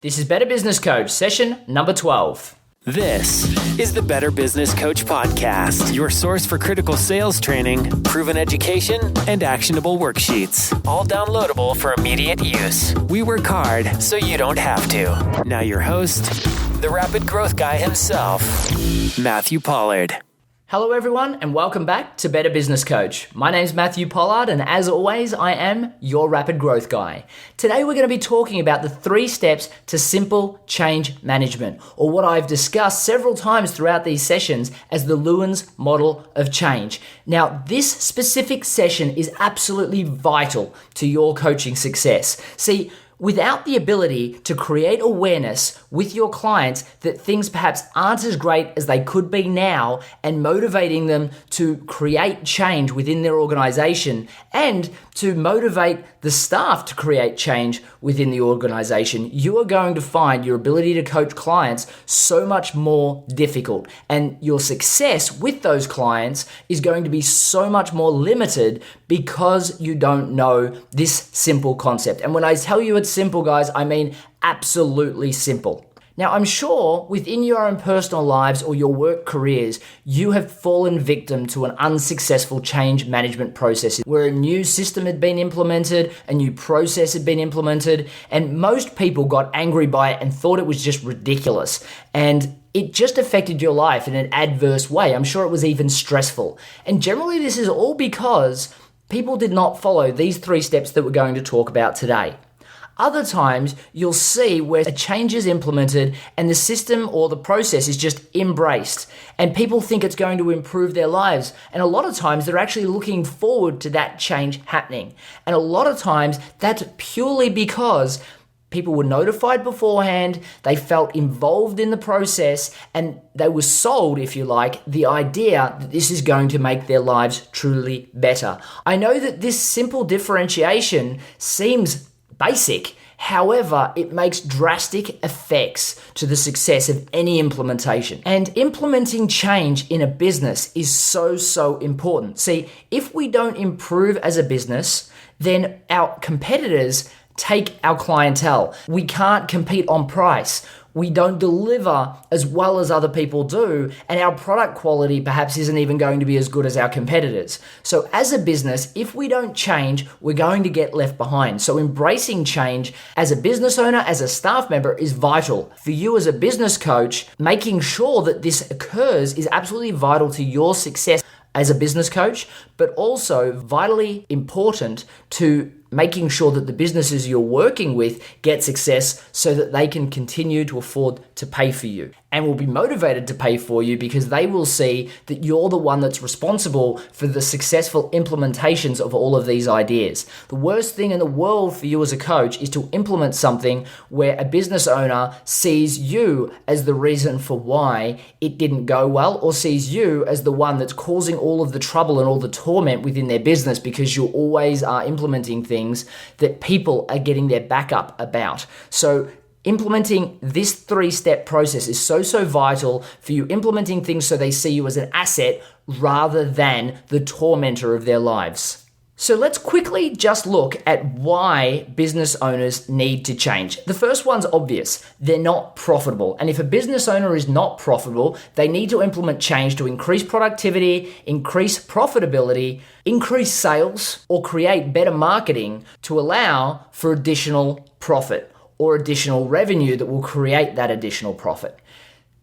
This is Better Business Coach, session number 12. This is the Better Business Coach Podcast, your source for critical sales training, proven education, and actionable worksheets, all downloadable for immediate use. We work hard so you don't have to. Now your host, the rapid growth guy himself, Matthew Pollard. Hello everyone and welcome back to Better Business Coach. My name's Matthew Pollard and as always, I am your rapid growth guy. Today we're going to be talking about the 3 steps to simple change management, or what I've discussed several times throughout these sessions as the Lewin's model of change. Now, this specific session is absolutely vital to your coaching success. See, without the ability to create awareness with your clients that things perhaps aren't as great as they could be now and motivating them to create change within their organization and to motivate the staff to create change within the organization, you are going to find your ability to coach clients so much more difficult. And your success with those clients is going to be so much more limited because you don't know this simple concept. And when I tell you it's simple, guys, I mean absolutely simple. Now, I'm sure within your own personal lives or your work careers, you have fallen victim to an unsuccessful change management process where a new system had been implemented, a new process had been implemented, and most people got angry by it and thought it was just ridiculous. And it just affected your life in an adverse way. I'm sure it was even stressful. And generally, this is all because people did not follow these 3 steps that we're going to talk about today. Other times, you'll see where a change is implemented and the system or the process is just embraced and people think it's going to improve their lives. And a lot of times, they're actually looking forward to that change happening. And a lot of times, that's purely because people were notified beforehand, they felt involved in the process, and they were sold, if you like, the idea that this is going to make their lives truly better. I know that this simple differentiation seems basic. However, it makes drastic effects to the success of any implementation. And implementing change in a business is so important. See, if we don't improve as a business, then our competitors take our clientele. We can't compete on price. We don't deliver as well as other people do, and our product quality perhaps isn't even going to be as good as our competitors. So as a business, if we don't change, we're going to get left behind. So embracing change as a business owner, as a staff member is vital. For you as a business coach, making sure that this occurs is absolutely vital to your success as a business coach, but also vitally important to making sure that the businesses you're working with get success so that they can continue to afford to pay for you and will be motivated to pay for you because they will see that you're the one that's responsible for the successful implementations of all of these ideas. The worst thing in the world for you as a coach is to implement something where a business owner sees you as the reason for why it didn't go well, or sees you as the one that's causing all of the trouble and all the torment within their business because you always are implementing things that people are getting their back up about. So implementing this 3-step process is so vital for you, implementing things so they see you as an asset rather than the tormentor of their lives. So let's quickly just look at why business owners need to change. The first one's obvious. They're not profitable. And if a business owner is not profitable, they need to implement change to increase productivity, increase profitability, increase sales, or create better marketing to allow for additional profit or additional revenue that will create that additional profit.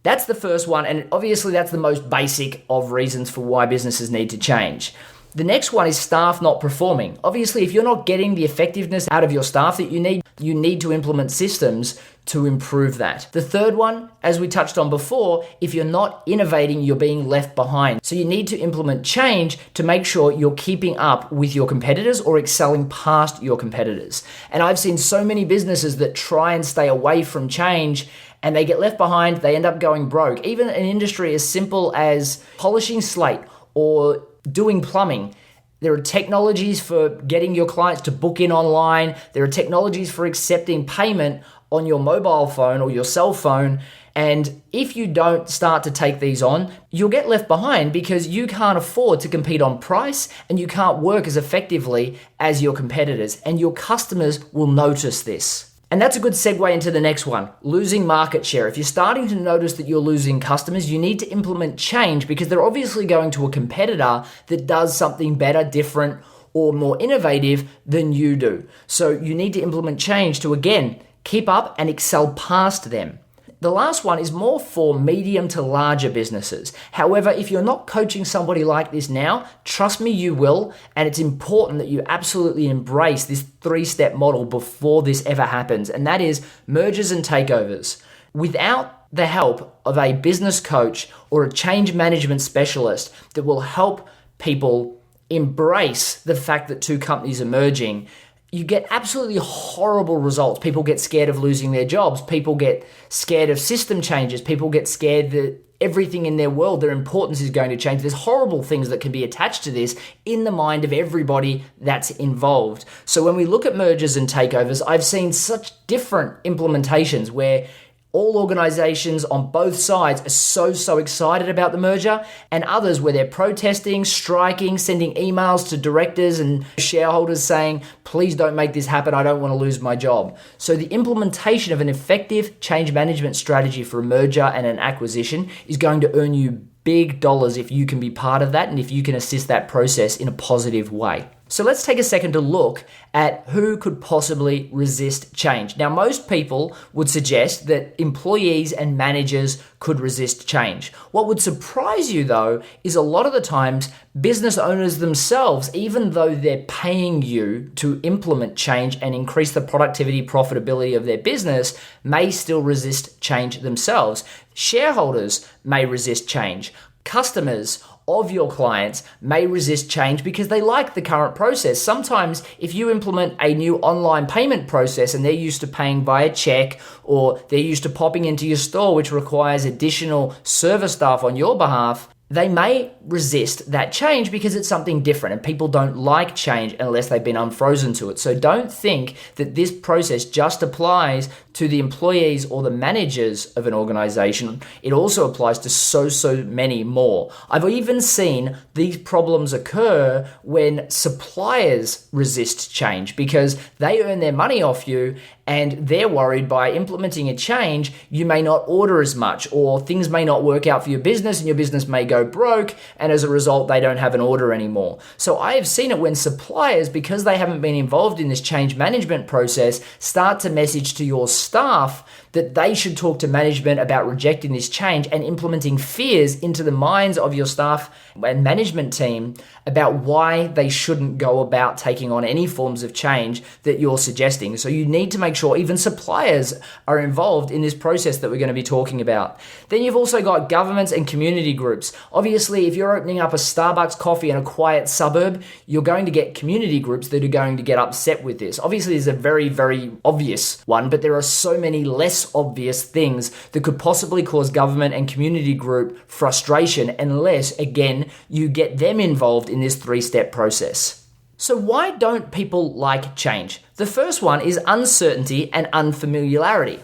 That's the first one, and obviously that's the most basic of reasons for why businesses need to change. The next one is staff not performing. Obviously, if you're not getting the effectiveness out of your staff that you need to implement systems to improve that. The third one, as we touched on before, if you're not innovating, you're being left behind. So you need to implement change to make sure you're keeping up with your competitors or excelling past your competitors. And I've seen so many businesses that try and stay away from change and they get left behind, they end up going broke. Even an industry as simple as polishing slate or doing plumbing. There are technologies for getting your clients to book in online. There are technologies for accepting payment on your mobile phone or your cell phone. And if you don't start to take these on, you'll get left behind because you can't afford to compete on price and you can't work as effectively as your competitors. And your customers will notice this. And that's a good segue into the next one, losing market share. If you're starting to notice that you're losing customers, you need to implement change because they're obviously going to a competitor that does something better, different, or more innovative than you do. So you need to implement change to, again, keep up and excel past them. The last one is more for medium to larger businesses. However, if you're not coaching somebody like this now, trust me, you will. And it's important that you absolutely embrace this 3-step model before this ever happens. And that is mergers and takeovers. Without the help of a business coach or a change management specialist that will help people embrace the fact that two companies are merging, you get absolutely horrible results. People get scared of losing their jobs. People get scared of system changes. People get scared that everything in their world, their importance is going to change. There's horrible things that can be attached to this in the mind of everybody that's involved. So when we look at mergers and takeovers, I've seen such different implementations where all organizations on both sides are so excited about the merger, and others where they're protesting, striking, sending emails to directors and shareholders saying, please don't make this happen, I don't want to lose my job. So the implementation of an effective change management strategy for a merger and an acquisition is going to earn you big dollars if you can be part of that and if you can assist that process in a positive way. So let's take a second to look at who could possibly resist change. Now, most people would suggest that employees and managers could resist change. What would surprise you, though, is a lot of the times business owners themselves, even though they're paying you to implement change and increase the productivity, profitability of their business, may still resist change themselves. Shareholders may resist change. Customers of your clients may resist change because they like the current process. Sometimes if you implement a new online payment process and they're used to paying via check, or they're used to popping into your store, which requires additional service staff on your behalf, they may resist that change because it's something different and people don't like change unless they've been unfrozen to it. So don't think that this process just applies to the employees or the managers of an organization. It also applies to so many more. I've even seen these problems occur when suppliers resist change because they earn their money off you and they're worried by implementing a change, you may not order as much, or things may not work out for your business and your business may go broke, and as a result, they don't have an order anymore. So I have seen it when suppliers, because they haven't been involved in this change management process, start to message to your staff that they should talk to management about rejecting this change and implementing fears into the minds of your staff and management team about why they shouldn't go about taking on any forms of change that you're suggesting. So you need to make sure even suppliers are involved in this process that we're going to be talking about. Then you've also got governments and community groups. Obviously, if you're opening up a Starbucks coffee in a quiet suburb, you're going to get community groups that are going to get upset with this. Obviously, there's a very obvious one, but there are so many less obvious things that could possibly cause government and community group frustration unless, again, you get them involved in this 3-step process. So why don't people like change? The first one is uncertainty and unfamiliarity.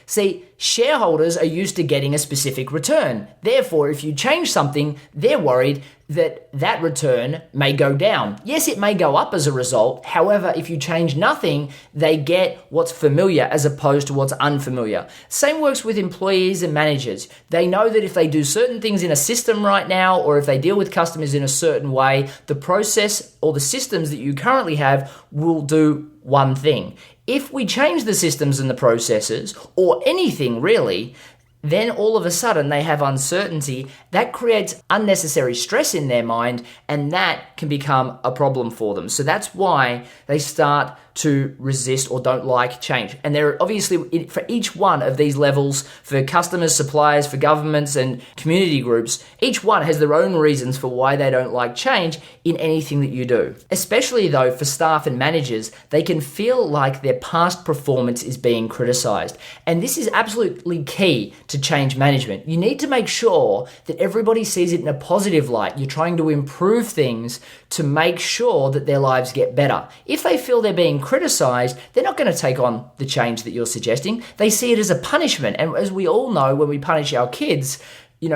See, shareholders are used to getting a specific return. Therefore, if you change something, they're worried that that return may go down. Yes, it may go up as a result. However, if you change nothing, they get what's familiar as opposed to what's unfamiliar. Same works with employees and managers. They know that if they do certain things in a system right now, or if they deal with customers in a certain way, the process or the systems that you currently have will do one thing. If we change the systems and the processes, or anything really, then all of a sudden they have uncertainty. That creates unnecessary stress in their mind, and that can become a problem for them. So that's why they start to resist or don't like change. And there are obviously, for each one of these levels, for customers, suppliers, for governments and community groups, each one has their own reasons for why they don't like change in anything that you do. Especially though, for staff and managers, they can feel like their past performance is being criticized. And this is absolutely key to change management. You need to make sure that everybody sees it in a positive light. You're trying to improve things to make sure that their lives get better. If they feel they're being criticized, they're not going to take on the change that you're suggesting. They see it as a punishment. And as we all know, when we punish our kids,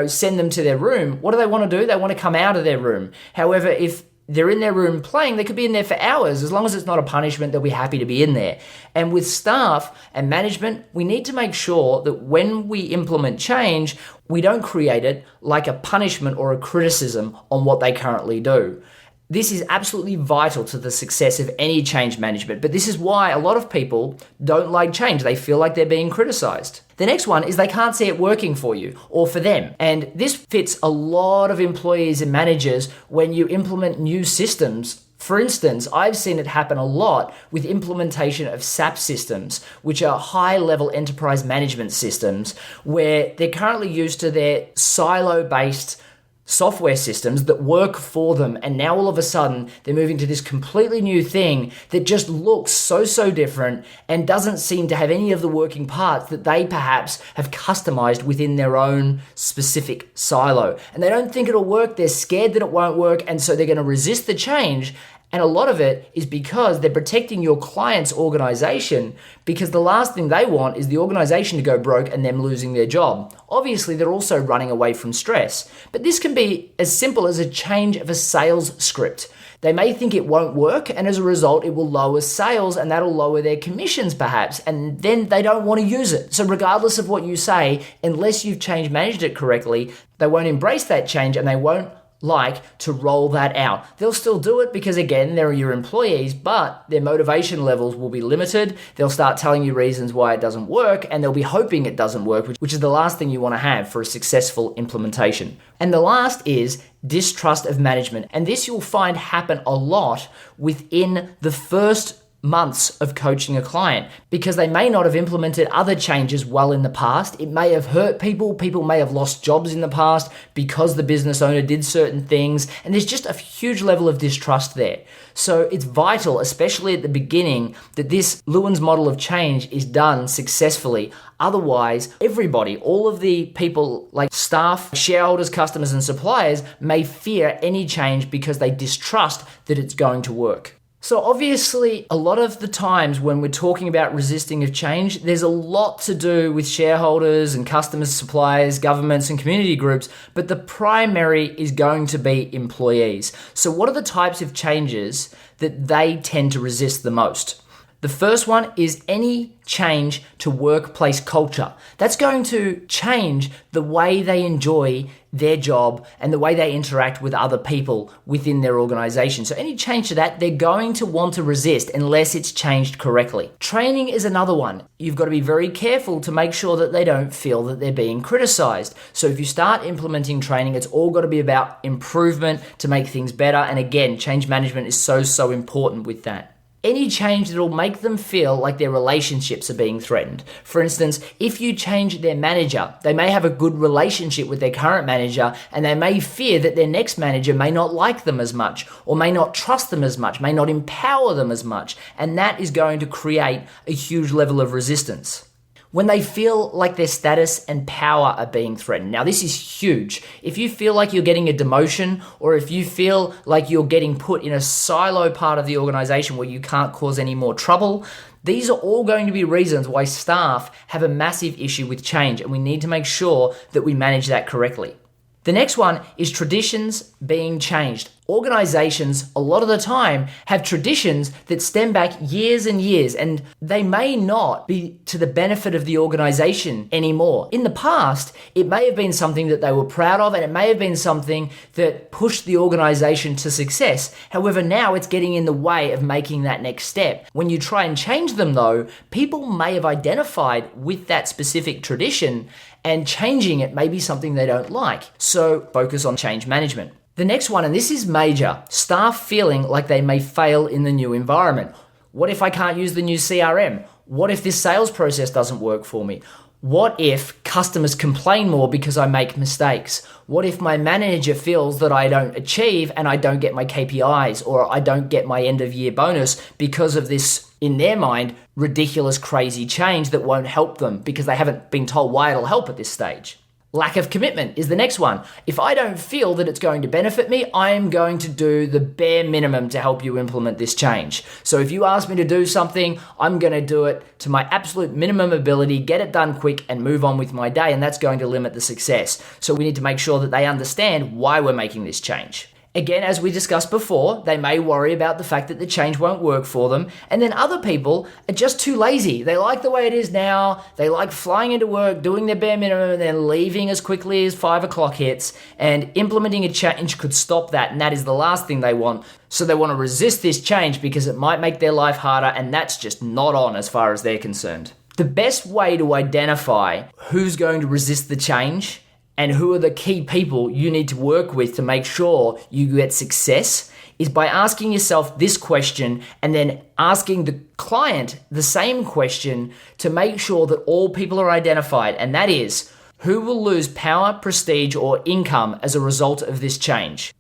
send them to their room, what do they want to do? They want to come out of their room. However, if they're in their room playing, they could be in there for hours. As long as it's not a punishment, they'll be happy to be in there. And with staff and management, we need to make sure that when we implement change, we don't create it like a punishment or a criticism on what they currently do. This is absolutely vital to the success of any change management, but this is why a lot of people don't like change. They feel like they're being criticized. The next one is they can't see it working for you or for them. And this fits a lot of employees and managers when you implement new systems. For instance, I've seen it happen a lot with implementation of SAP systems, which are high-level enterprise management systems, where they're currently used to their silo-based software systems that work for them, and now all of a sudden they're moving to this completely new thing that just looks so different and doesn't seem to have any of the working parts that they perhaps have customized within their own specific silo. And they don't think it'll work, they're scared that it won't work, and so they're going to resist the change. And a lot of it is because they're protecting your client's organization, because the last thing they want is the organization to go broke and them losing their job. Obviously, they're also running away from stress. But this can be as simple as a change of a sales script. They may think it won't work, and as a result, it will lower sales, and that'll lower their commissions perhaps, and then they don't want to use it. So regardless of what you say, unless you've change managed it correctly, they won't embrace that change and they won't like to roll that out. They'll still do it because, again, they're your employees, but their motivation levels will be limited. They'll start telling you reasons why it doesn't work, and they'll be hoping it doesn't work, which is the last thing you want to have for a successful implementation. And the last is distrust of management. And this you'll find happen a lot within the first months of coaching a client, because they may not have implemented other changes well in the past. It may have hurt people. People may have lost jobs in the past because the business owner did certain things, and there's just a huge level of distrust there. So it's vital, especially at the beginning, that this Lewin's model of change is done successfully. Otherwise, everybody, all of the people like staff, shareholders, customers, and suppliers may fear any change because they distrust that it's going to work. So obviously, a lot of the times when we're talking about resisting of change, there's a lot to do with shareholders and customers, suppliers, governments, and community groups, but the primary is going to be employees. So what are the types of changes that they tend to resist the most? The first one is any change to workplace culture. That's going to change the way they enjoy their job and the way they interact with other people within their organization. So any change to that, they're going to want to resist unless it's changed correctly. Training is another one. You've got to be very careful to make sure that they don't feel that they're being criticized. So if you start implementing training, it's all got to be about improvement to make things better. And again, change management is so important with that. Any change that will make them feel like their relationships are being threatened. For instance, if you change their manager, they may have a good relationship with their current manager, and they may fear that their next manager may not like them as much, or may not trust them as much, may not empower them as much, and that is going to create a huge level of resistance. When they feel like their status and power are being threatened. Now, this is huge. If you feel like you're getting a demotion, or if you feel like you're getting put in a silo part of the organization where you can't cause any more trouble, these are all going to be reasons why staff have a massive issue with change, and we need to make sure that we manage that correctly. The next one is traditions being changed. Organizations, a lot of the time, have traditions that stem back years and years, and they may not be to the benefit of the organization anymore. In the past, it may have been something that they were proud of, and it may have been something that pushed the organization to success. However, now it's getting in the way of making that next step. When you try and change them, though, people may have identified with that specific tradition, and changing it may be something they don't like. So focus on change management. The next one, and this is major, staff feeling like they may fail in the new environment. What if I can't use the new CRM? What if this sales process doesn't work for me? What if customers complain more because I make mistakes? What if my manager feels that I don't achieve and I don't get my KPIs, or I don't get my end of year bonus because of this, in their mind, ridiculous, crazy change that won't help them because they haven't been told why it'll help at this stage? Lack of commitment is the next one. If I don't feel that it's going to benefit me, I am going to do the bare minimum to help you implement this change. So if you ask me to do something, I'm going to do it to my absolute minimum ability, get it done quick, and move on with my day, and that's going to limit the success. So we need to make sure that they understand why we're making this change. Again, as we discussed before, they may worry about the fact that the change won't work for them. And then other people are just too lazy. They like the way it is now. They like flying into work, doing their bare minimum, and then leaving as quickly as 5 o'clock hits. And implementing a change could stop that. And that is the last thing they want. So they want to resist this change because it might make their life harder. And that's just not on as far as they're concerned. The best way to identify who's going to resist the change and who are the key people you need to work with to make sure you get success is by asking yourself this question and then asking the client the same question to make sure that all people are identified. And that is, who will lose power, prestige, or income as a result of this change?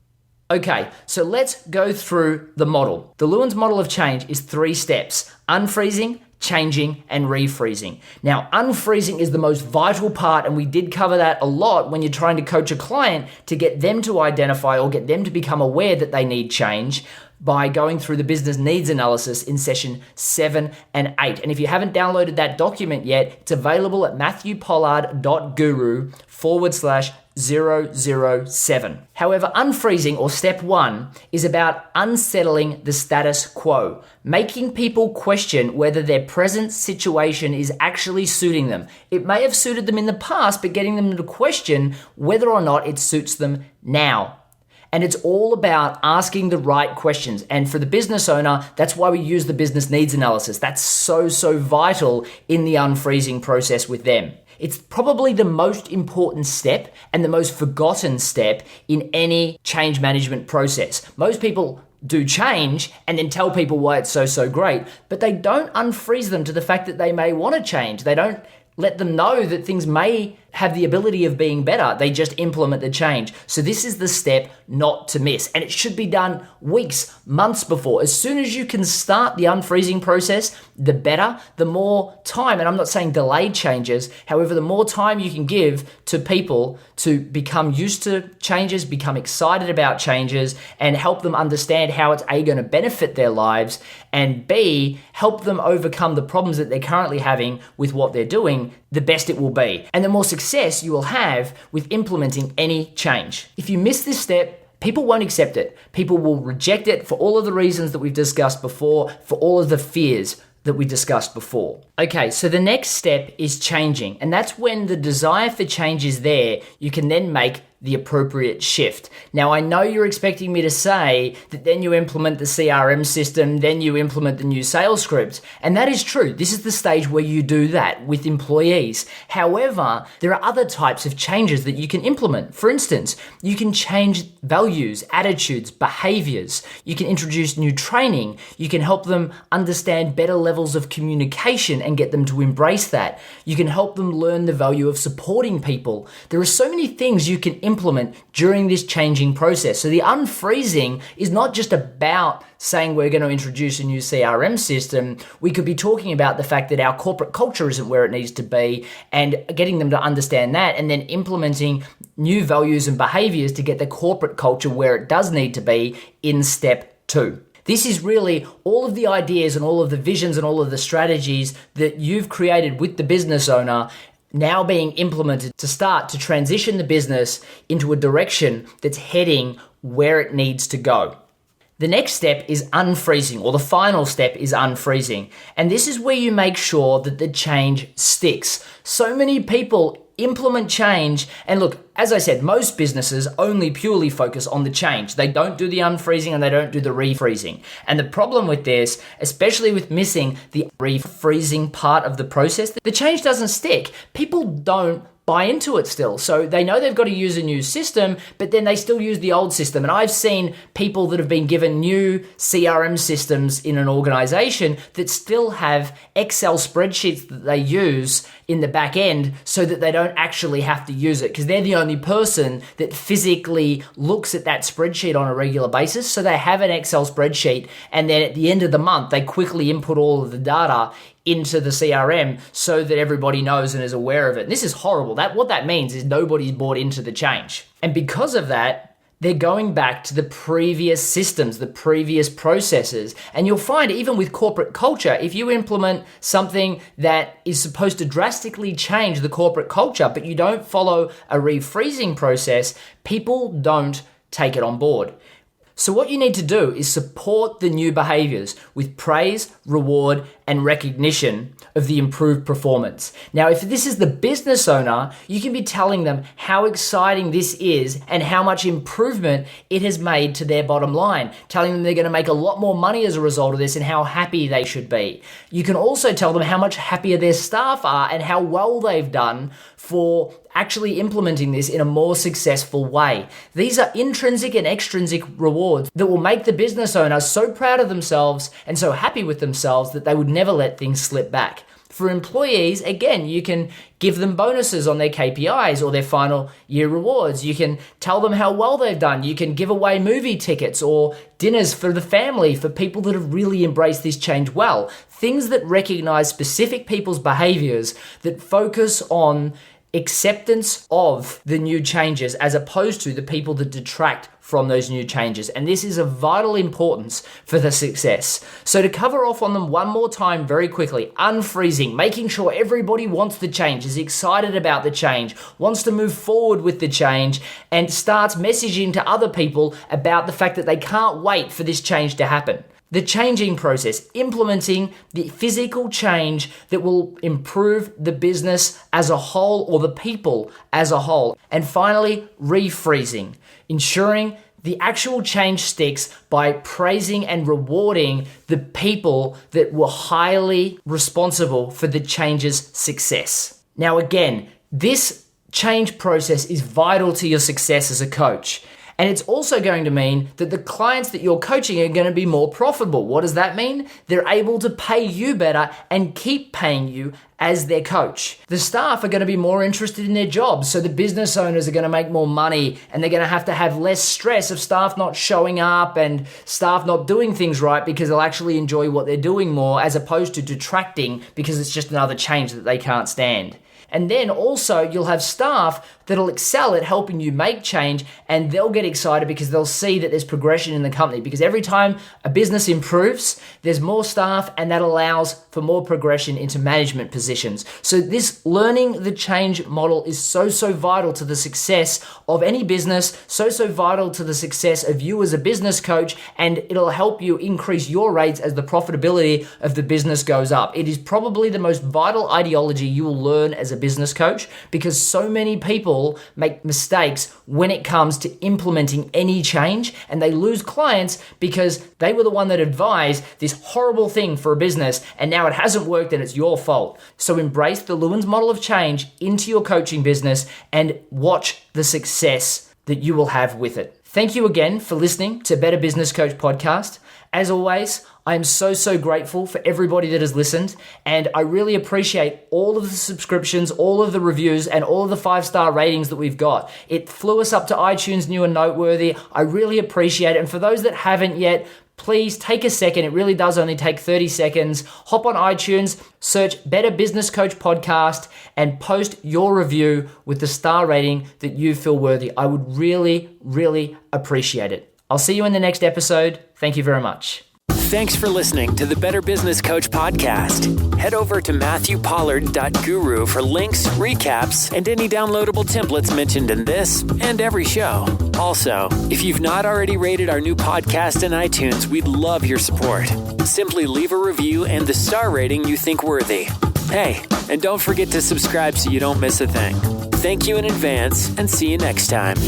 Okay, so let's go through the model. The Lewin's model of change is 3 steps: unfreezing, changing, and refreezing. Now, unfreezing is the most vital part, and we did cover that a lot when you're trying to coach a client to get them to identify or get them to become aware that they need change by going through the business needs analysis in session 7 and 8. And if you haven't downloaded that document yet, it's available at matthewpollard.guru/007. However, unfreezing, or step 1, is about unsettling the status quo, making people question whether their present situation is actually suiting them. It may have suited them in the past, but getting them to question whether or not it suits them now. And it's all about asking the right questions. And for the business owner, that's why we use the business needs analysis. That's so vital in the unfreezing process with them. It's probably the most important step and the most forgotten step in any change management process. Most people do change and then tell people why it's so great, but they don't unfreeze them to the fact that they may want to change. They don't let them know that things may have the ability of being better. They just implement the change. So this is the step not to miss. And it should be done weeks, months before. As soon as you can start the unfreezing process, the better, the more time. And I'm not saying delayed changes. However, the more time you can give to people to become used to changes, become excited about changes, and help them understand how it's A, going to benefit their lives, and B, help them overcome the problems that they're currently having with what they're doing, the best it will be. And the more success you will have with implementing any change. If you miss this step, people won't accept it. People will reject it for all of the reasons that we've discussed before, for all of the fears that we discussed before. Okay, so the next step is changing. And that's when the desire for change is there, you can then make the appropriate shift. Now, I know you're expecting me to say that then you implement the CRM system, then you implement the new sales script. And that is true. This is the stage where you do that with employees. However, there are other types of changes that you can implement. For instance, you can change values, attitudes, behaviors. You can introduce new training. You can help them understand better levels of communication and get them to embrace that. You can help them learn the value of supporting people. There are so many things you can implement during this changing process. So the unfreezing is not just about saying we're going to introduce a new CRM system. We could be talking about the fact that our corporate culture isn't where it needs to be and getting them to understand that, and then implementing new values and behaviors to get the corporate culture where it does need to be in step 2. This is really all of the ideas and all of the visions and all of the strategies that you've created with the business owner now being implemented to start to transition the business into a direction that's heading where it needs to go. The next step is unfreezing, or the final step is unfreezing. And this is where you make sure that the change sticks. So many people implement change, and look, as I said, most businesses only purely focus on the change. They don't do the unfreezing and they don't do the refreezing. And the problem with this, especially with missing the refreezing part of the process, the change doesn't stick. People don't buy into it still. So they know they've got to use a new system, but then they still use the old system. And I've seen people that have been given new CRM systems in an organization that still have Excel spreadsheets that they use in the back end so that they don't actually have to use it, because they're the only person that physically looks at that spreadsheet on a regular basis. So they have an Excel spreadsheet, and then at the end of the month, they quickly input all of the data into the CRM so that everybody knows and is aware of it. And this is horrible. What that means is nobody's bought into the change. And because of that, they're going back to the previous systems, the previous processes. And you'll find even with corporate culture, if you implement something that is supposed to drastically change the corporate culture, but you don't follow a refreezing process, people don't take it on board. So what you need to do is support the new behaviors with praise, reward, and recognition of the improved performance. Now, if this is the business owner, you can be telling them how exciting this is and how much improvement it has made to their bottom line, telling them they're going to make a lot more money as a result of this and how happy they should be. You can also tell them how much happier their staff are and how well they've done for actually implementing this in a more successful way. These are intrinsic and extrinsic rewards that will make the business owner so proud of themselves and so happy with themselves that they would never let things slip back. For employees, again, you can give them bonuses on their KPIs or their final year rewards. You can tell them how well they've done. You can give away movie tickets or dinners for the family for people that have really embraced this change well. Things that recognize specific people's behaviors that focus on acceptance of the new changes as opposed to the people that detract from those new changes. And this is of vital importance for the success. So to cover off on them one more time very quickly, unfreezing, making sure everybody wants the change, is excited about the change, wants to move forward with the change, and starts messaging to other people about the fact that they can't wait for this change to happen. The changing process, implementing the physical change that will improve the business as a whole or the people as a whole. And finally, refreezing, ensuring the actual change sticks by praising and rewarding the people that were highly responsible for the change's success. Now again, this change process is vital to your success as a coach. And it's also going to mean that the clients that you're coaching are going to be more profitable. What does that mean? They're able to pay you better and keep paying you as their coach. The staff are going to be more interested in their jobs, so the business owners are going to make more money and they're going to have less stress of staff not showing up and staff not doing things right because they'll actually enjoy what they're doing more as opposed to detracting because it's just another change that they can't stand. And then also you'll have staff that'll excel at helping you make change, and they'll get excited because they'll see that there's progression in the company, because every time a business improves, there's more staff, and that allows for more progression into management positions. So this learning the change model is so vital to the success of any business, so vital to the success of you as a business coach, and it'll help you increase your rates as the profitability of the business goes up. It is probably the most vital ideology you will learn as a business coach, because so many people make mistakes when it comes to implementing any change, and they lose clients because they were the one that advised this horrible thing for a business, and now it hasn't worked and it's your fault. So embrace the Lewin's model of change into your coaching business and watch the success that you will have with it. Thank you again for listening to Better Business Coach Podcast. As always, I am so grateful for everybody that has listened, and I really appreciate all of the subscriptions, all of the reviews, and all of the 5-star ratings that we've got. It flew us up to iTunes New and Noteworthy. I really appreciate it. And for those that haven't yet, please take a second. It really does only take 30 seconds. Hop on iTunes, search Better Business Coach Podcast, and post your review with the star rating that you feel worthy. I would really appreciate it. I'll see you in the next episode. Thank you very much. Thanks for listening to the Better Business Coach Podcast. Head over to MatthewPollard.guru for links, recaps, and any downloadable templates mentioned in this and every show. Also, if you've not already rated our new podcast in iTunes, we'd love your support. Simply leave a review and the star rating you think worthy. Hey, and don't forget to subscribe so you don't miss a thing. Thank you in advance, and see you next time.